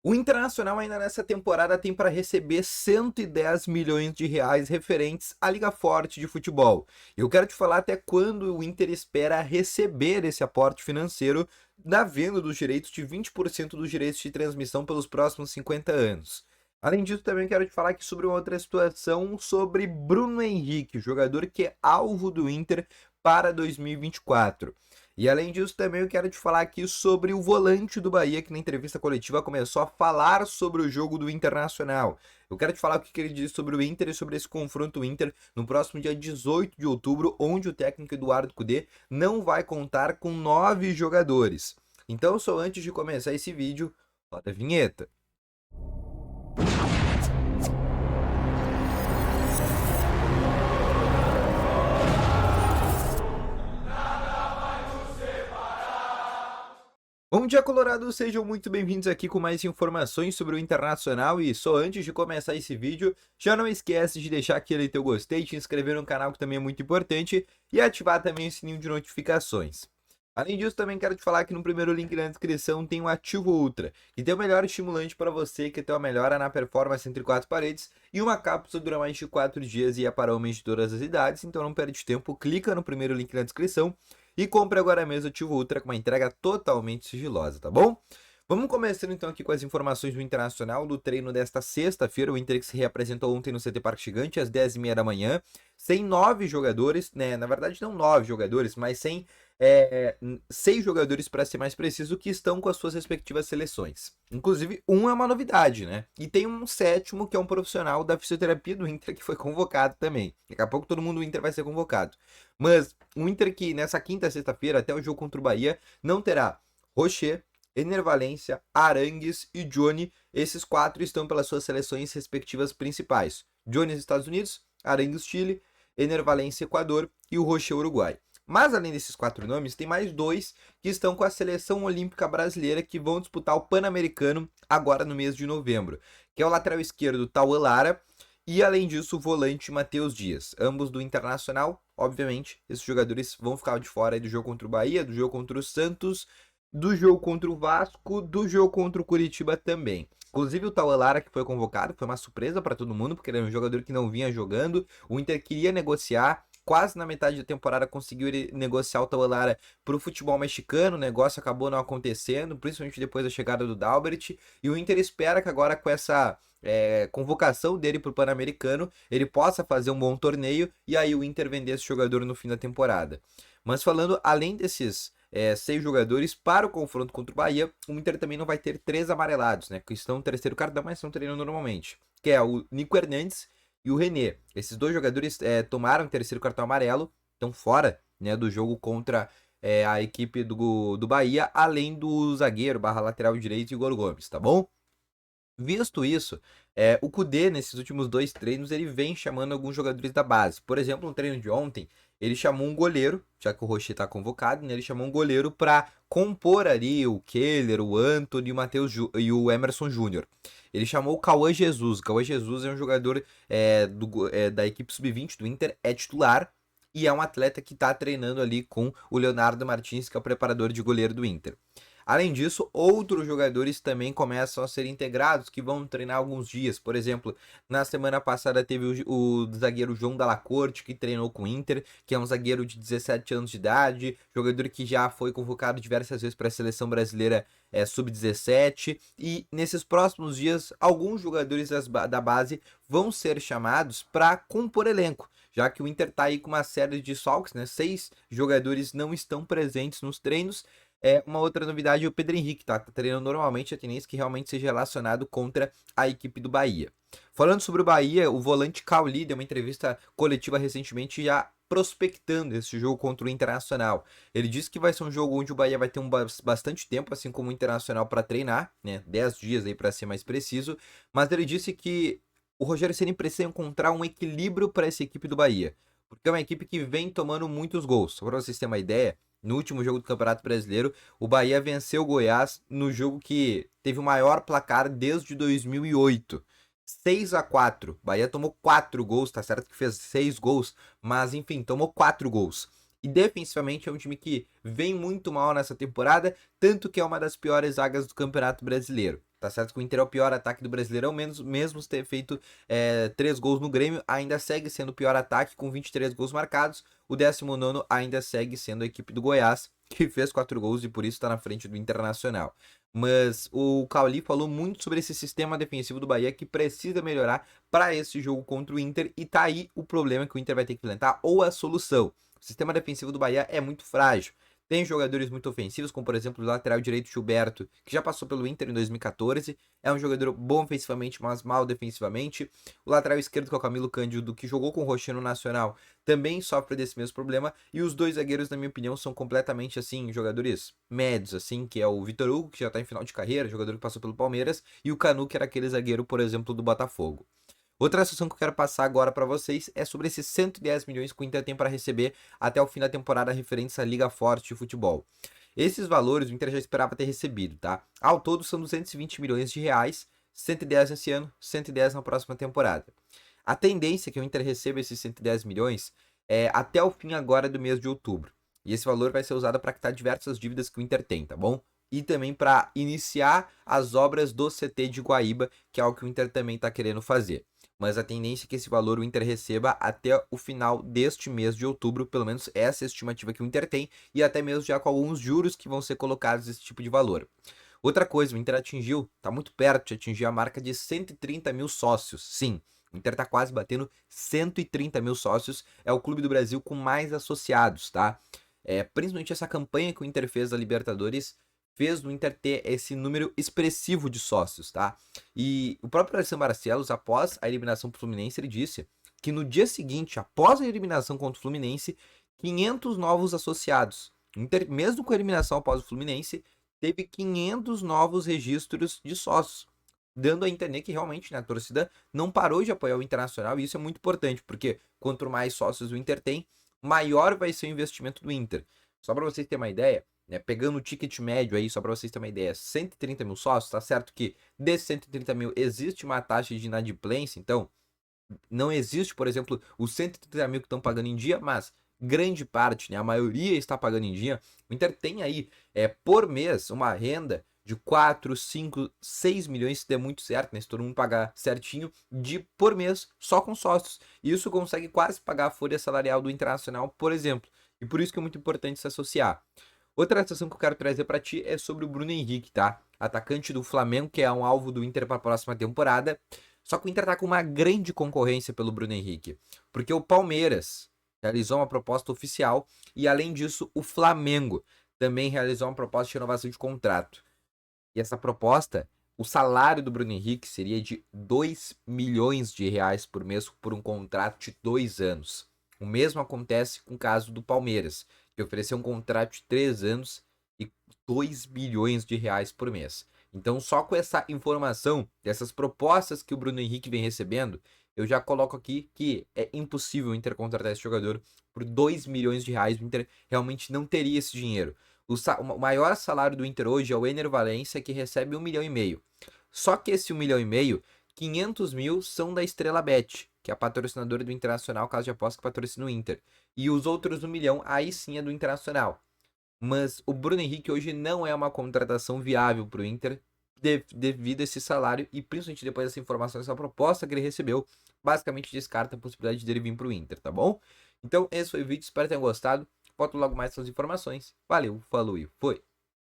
O Internacional ainda nessa temporada tem para receber 110 milhões de reais referentes à Liga Forte de futebol. Eu quero te falar até quando o Inter espera receber esse aporte financeiro da venda dos direitos de 20% dos direitos de transmissão pelos próximos 50 anos. Além disso, também quero te falar aqui sobre uma outra situação sobre Bruno Henrique, jogador que é alvo do Inter para 2024. E além disso, também eu quero te falar aqui sobre o volante do Bahia, que na entrevista coletiva começou a falar sobre o jogo do Internacional. Eu quero te falar o que ele disse sobre o Inter e sobre esse confronto Inter no próximo dia 18 de outubro, onde o técnico Eduardo Cudê não vai contar com 9 jogadores. Então, só antes de começar esse vídeo, roda a vinheta. Bom dia, Colorado! Sejam muito bem-vindos aqui com mais informações sobre o Internacional e só antes de começar esse vídeo, já não esquece de deixar aquele teu gostei, te inscrever no canal que também é muito importante e ativar também o sininho de notificações. Além disso, também quero te falar que no primeiro link na descrição tem o Ativo Ultra, que tem o melhor estimulante para você que tem uma melhora na performance entre quatro paredes e uma cápsula dura mais de 4 dias e é para homens de todas as idades, então não perde tempo, clica no primeiro link na descrição e compre agora mesmo o Ativo Ultra com uma entrega totalmente sigilosa, tá bom? Vamos começando então aqui com as informações do Internacional do treino desta sexta-feira. O Inter que se reapresentou ontem no CT Parque Gigante às 10h30 da manhã, sem 9 jogadores, né? Na verdade não 9 jogadores, mas sem 6 jogadores para ser mais preciso, que estão com as suas respectivas seleções. Inclusive, um é uma novidade, né? E tem um sétimo que é um profissional da fisioterapia do Inter que foi convocado também. Daqui a pouco todo mundo do Inter vai ser convocado. Mas o Inter que nessa quinta sexta-feira, até o jogo contra o Bahia, não terá Rocher, Ener Valencia, Arangues e Johnny. Esses 4 estão pelas suas seleções respectivas principais. Johnny, Estados Unidos, Arangues, Chile, Ener Valencia, Equador e o Rocher, Uruguai. Mas além desses 4 nomes, tem mais 2 que estão com a seleção olímpica brasileira que vão disputar o Pan-Americano agora no mês de novembro, que é o lateral esquerdo Tauan Lara e além disso o volante Matheus Dias, ambos do Internacional. Obviamente, esses jogadores vão ficar de fora do jogo contra o Bahia, do jogo contra o Santos, do jogo contra o Vasco, do jogo contra o Curitiba também. Inclusive o Tauan Lara, que foi convocado, foi uma surpresa para todo mundo, porque ele era um jogador que não vinha jogando. O Inter queria negociar, quase na metade da temporada conseguiu negociar o Tauan Lara para o futebol mexicano. O negócio acabou não acontecendo, principalmente depois da chegada do Dalbert. E o Inter espera que agora com essa convocação dele para o Pan-Americano, ele possa fazer um bom torneio e aí o Inter vender esse jogador no fim da temporada. Mas falando além desses 6 jogadores para o confronto contra o Bahia, o Inter também não vai ter 3 amarelados, né? Que estão no terceiro cartão, mas estão treinando normalmente. Que é o Nico Hernandes e o René. Esses 2 jogadores tomaram o terceiro cartão amarelo, estão fora, né, do jogo contra a equipe do Bahia, além do zagueiro barra lateral direito Igor Gomes, tá bom? Visto isso, o Cudê, nesses últimos 2 treinos, ele vem chamando alguns jogadores da base. Por exemplo, no treino de ontem, ele chamou um goleiro, já que o Rocher está convocado, né, ele chamou um goleiro para compor ali o Keller, o Antony, o Matheus e o Emerson Júnior. Ele chamou o Cauã Jesus. O Cauã Jesus é um jogador da equipe sub-20 do Inter, é titular e é um atleta que está treinando ali com o Leonardo Martins, que é o preparador de goleiro do Inter. Além disso, outros jogadores também começam a ser integrados, que vão treinar alguns dias. Por exemplo, na semana passada teve o zagueiro João Dalla Corte, que treinou com o Inter, que é um zagueiro de 17 anos de idade, jogador que já foi convocado diversas vezes para a seleção brasileira sub-17. E nesses próximos dias, alguns jogadores da base vão ser chamados para compor elenco, já que o Inter está aí com uma série de desfalques, né? 6 jogadores não estão presentes nos treinos. Uma outra novidade é o Pedro Henrique, tá treinando normalmente, a tendência que realmente seja relacionado contra a equipe do Bahia. Falando sobre o Bahia, o volante Cauli deu uma entrevista coletiva recentemente já prospectando esse jogo contra o Internacional. Ele disse que vai ser um jogo onde o Bahia vai ter bastante tempo, assim como o Internacional, para treinar, né? 10 dias aí para ser mais preciso, mas ele disse que o Rogério Ceni precisa encontrar um equilíbrio para essa equipe do Bahia, porque é uma equipe que vem tomando muitos gols. Para vocês terem uma ideia, no último jogo do Campeonato Brasileiro, o Bahia venceu o Goiás no jogo que teve o maior placar desde 2008. 6-4. Bahia tomou 4 gols, tá certo que fez 6 gols, mas enfim, tomou 4 gols. E defensivamente é um time que vem muito mal nessa temporada, tanto que é uma das piores zagas do Campeonato Brasileiro. Tá certo que o Inter é o pior ataque do Brasileirão, mesmo ter feito 3 gols no Grêmio, ainda segue sendo o pior ataque com 23 gols marcados. O 19º ainda segue sendo a equipe do Goiás, que fez 4 gols e por isso está na frente do Internacional. Mas o Cauli falou muito sobre esse sistema defensivo do Bahia que precisa melhorar para esse jogo contra o Inter, e tá aí o problema que o Inter vai ter que enfrentar, ou a solução. O sistema defensivo do Bahia é muito frágil. Tem jogadores muito ofensivos, como por exemplo o lateral direito Gilberto, que já passou pelo Inter em 2014. É um jogador bom ofensivamente, mas mal defensivamente. O lateral esquerdo, que é o Camilo Cândido, que jogou com o Rocher no Nacional, também sofre desse mesmo problema. E os dois zagueiros, na minha opinião, são completamente, assim, jogadores médios, assim, que é o Vitor Hugo, que já tá em final de carreira, jogador que passou pelo Palmeiras, e o Canu, que era aquele zagueiro, por exemplo, do Botafogo. Outra situação que eu quero passar agora para vocês é sobre esses 110 milhões que o Inter tem para receber até o fim da temporada referentes à Liga Forte de Futebol. Esses valores o Inter já esperava ter recebido, tá? Ao todo são 220 milhões de reais, 110 nesse ano, 110 na próxima temporada. A tendência é que o Inter receba esses 110 milhões até o fim agora do mês de outubro. E esse valor vai ser usado para quitar diversas dívidas que o Inter tem, tá bom? E também para iniciar as obras do CT de Guaíba, que é algo que o Inter também está querendo fazer. Mas a tendência é que esse valor o Inter receba até o final deste mês de outubro, pelo menos essa é a estimativa que o Inter tem, e até mesmo já com alguns juros que vão ser colocados nesse tipo de valor. Outra coisa, o Inter está muito perto de atingir a marca de 130 mil sócios. Sim, o Inter está quase batendo 130 mil sócios, é o clube do Brasil com mais associados, tá? Principalmente essa campanha que o Inter fez da Libertadores fez no Inter ter esse número expressivo de sócios, tá? E o próprio Alessandro Barcelos, após a eliminação pro Fluminense, ele disse que no dia seguinte, após a eliminação contra o Fluminense, 500 novos associados. O Inter, mesmo com a eliminação após o Fluminense, teve 500 novos registros de sócios, dando a entender que realmente, né, a torcida não parou de apoiar o Internacional, e isso é muito importante, porque quanto mais sócios o Inter tem, maior vai ser o investimento do Inter. Só para vocês terem uma ideia, né, pegando o ticket médio aí, só para vocês terem uma ideia, 130 mil sócios, tá certo que desses 130 mil existe uma taxa de inadimplência, então não existe, por exemplo, os 130 mil que estão pagando em dia, mas grande parte, né, a maioria está pagando em dia. O Inter tem aí, por mês, uma renda de 4, 5, 6 milhões, se der muito certo, né, se todo mundo pagar certinho, por mês, só com sócios. E isso consegue quase pagar a folha salarial do Internacional, por exemplo. E por isso que é muito importante se associar. Outra situação que eu quero trazer para ti é sobre o Bruno Henrique, tá? Atacante do Flamengo, que é um alvo do Inter para a próxima temporada. Só que o Inter tá com uma grande concorrência pelo Bruno Henrique, porque o Palmeiras realizou uma proposta oficial e, além disso, o Flamengo também realizou uma proposta de renovação de contrato. E essa proposta, o salário do Bruno Henrique seria de 2 milhões de reais por mês por um contrato de 2 anos. O mesmo acontece com o caso do Palmeiras, que ofereceu um contrato de 3 anos e 2 milhões de reais por mês. Então, só com essa informação, dessas propostas que o Bruno Henrique vem recebendo, eu já coloco aqui que é impossível o Inter contratar esse jogador por 2 milhões de reais. O Inter realmente não teria esse dinheiro. O maior salário do Inter hoje é o Ener Valencia, que recebe 1,5 milhão. Só que esse 1,5 milhão, 500 mil são da Estrela Bet, que é a patrocinadora do Internacional, caso de aposta que patrocina o Inter. E os outros 1 milhão, aí sim é do Internacional. Mas o Bruno Henrique hoje não é uma contratação viável para o Inter devido a esse salário, e principalmente depois dessa informação, essa proposta que ele recebeu, basicamente descarta a possibilidade dele vir para o Inter, tá bom? Então esse foi o vídeo, espero que tenham gostado. Volto logo mais com as informações. Valeu, falou e foi!